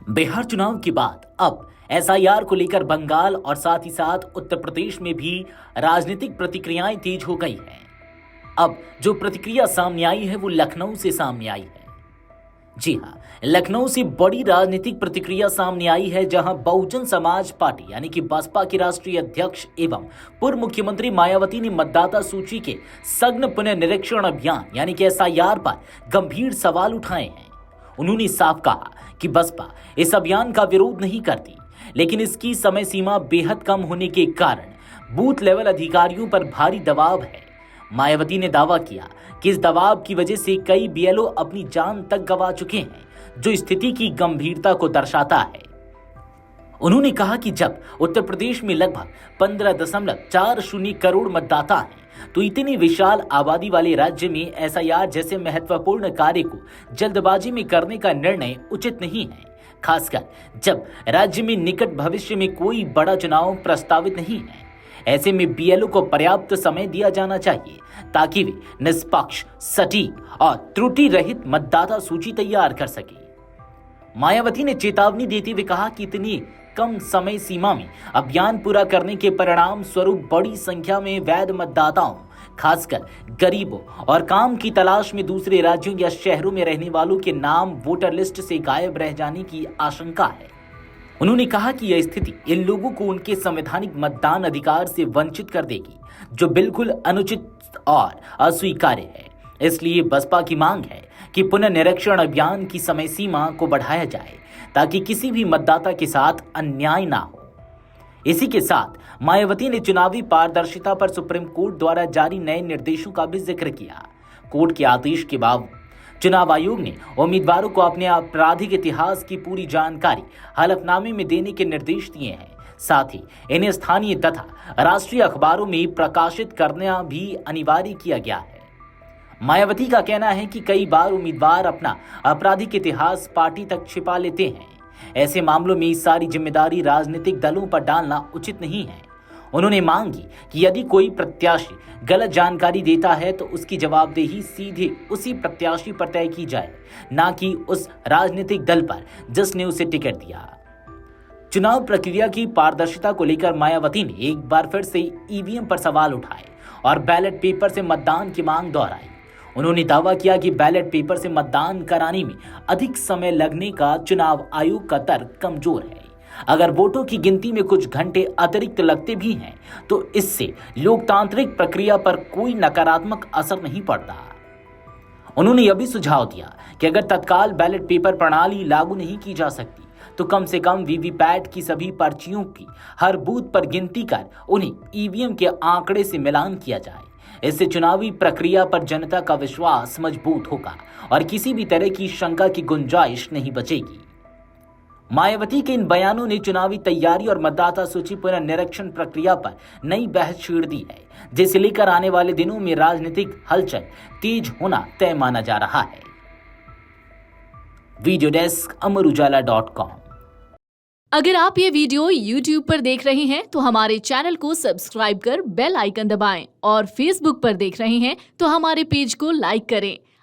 बिहार चुनाव के बाद अब एसआईआर को लेकर बंगाल और साथ ही साथ उत्तर प्रदेश में भी राजनीतिक प्रतिक्रियाएं तेज हो गई हैं। अब जो प्रतिक्रिया सामने आई है वो लखनऊ से सामने आई है। जी हां, लखनऊ से बड़ी राजनीतिक प्रतिक्रिया सामने आई है, जहां बहुजन समाज पार्टी यानी कि बसपा की राष्ट्रीय अध्यक्ष एवं पूर्व मुख्यमंत्री मायावती ने मतदाता सूची के सघन पुनर्निरीक्षण अभियान यानी कि एसआईआर पर गंभीर सवाल उठाए हैं। उन्होंने साफ कहा कि बसपा इस अभियान का विरोध नहीं करती, लेकिन इसकी समय सीमा बेहद कम होने के कारण बूथ लेवल अधिकारियों पर भारी दबाव है। मायावती ने दावा किया कि इस दबाव की वजह से कई बीएलओ अपनी जान तक गंवा चुके हैं, जो स्थिति की गंभीरता को दर्शाता है। उन्होंने कहा कि जब उत्तर प्रदेश में लगभग 15.40 करोड़ मतदाता हैं, तो इतनी विशाल आबादी वाले राज्य में एसआईआर जैसे महत्वपूर्ण कार्य को जल्दबाजी में करने का निर्णय उचित नहीं है, खासकर जब राज्य में निकट भविष्य में कोई बड़ा चुनाव प्रस्तावित नहीं है। ऐसे में बीएलओ को पर्याप्त समय दिया जाना चाहिए ताकि वे निष्पक्ष, सटीक और त्रुटि रहित मतदाता सूची तैयार कर सके। मायावती ने चेतावनी देते हुए कहा कि इतनी कम समय सीमा में अभियान पूरा करने के परिणाम स्वरूप बड़ी संख्या में वैध मतदाताओं, खासकर गरीबों और काम की तलाश में दूसरे राज्यों या शहरों में रहने वालों के नाम वोटर लिस्ट से गायब रह जाने की आशंका है। उन्होंने कहा कि यह स्थिति इन लोगों को उनके संवैधानिक मतदान अधिकार से वंचित कर देगी, जो बिल्कुल अनुचित और अस्वीकार्य है। इसलिए बसपा की मांग है कि पुनर्निरीक्षण अभियान की समय सीमा को बढ़ाया जाए ताकि किसी भी मतदाता के साथ अन्याय ना हो। इसी के साथ मायावती ने चुनावी पारदर्शिता पर सुप्रीम कोर्ट द्वारा जारी नए निर्देशों का भी जिक्र किया। कोर्ट के आदेश के बाद चुनाव आयोग ने उम्मीदवारों को अपने आपराधिक इतिहास की पूरी जानकारी हलफनामे में देने के निर्देश दिए हैं। साथ ही इन्हें स्थानीय तथा राष्ट्रीय अखबारों में प्रकाशित करना भी अनिवार्य किया गया है। मायावती का कहना है कि कई बार उम्मीदवार अपना आपराधिक इतिहास पार्टी तक छिपा लेते हैं। ऐसे मामलों में सारी जिम्मेदारी राजनीतिक दलों पर डालना उचित नहीं है। उन्होंने मांगी कि यदि कोई प्रत्याशी गलत जानकारी देता है तो उसकी जवाबदेही सीधे उसी प्रत्याशी पर तय की जाए, ना कि उस राजनीतिक दल पर जिसने उसे टिकट दिया। चुनाव प्रक्रिया की पारदर्शिता को लेकर मायावती ने एक बार फिर से ईवीएम पर सवाल उठाए और बैलेट पेपर से मतदान की मांग दोहराई। उन्होंने दावा किया कि बैलेट पेपर से मतदान कराने में अधिक समय लगने का चुनाव आयोग का तर्क कमजोर है। अगर वोटों की गिनती में कुछ घंटे अतिरिक्त लगते भी हैं, तो इससे लोकतांत्रिक प्रक्रिया पर कोई नकारात्मक असर नहीं पड़ता। उन्होंने यह भी सुझाव दिया कि अगर तत्काल बैलेट पेपर प्रणाली लागू नहीं की जा सकती, तो कम से कम वीवीपैट की सभी पर्चियों की हर बूथ पर गिनती कर उन्हें ईवीएम के आंकड़े से मिलान किया जाए। इससे चुनावी प्रक्रिया पर जनता का विश्वास मजबूत होगा और किसी भी तरह की शंका की गुंजाइश नहीं बचेगी। मायावती के इन बयानों ने चुनावी तैयारी और मतदाता सूची पुनर्निरीक्षण प्रक्रिया पर नई बहस छेड़ दी है, जिसे लेकर आने वाले दिनों में राजनीतिक हलचल तेज होना तय माना जा रहा है। वीडियो डेस्क अमरुजाला.com। अगर आप ये वीडियो YouTube पर देख रहे हैं तो हमारे चैनल को सब्सक्राइब कर बेल आइकन दबाएं और Facebook पर देख रहे हैं तो हमारे पेज को लाइक करें।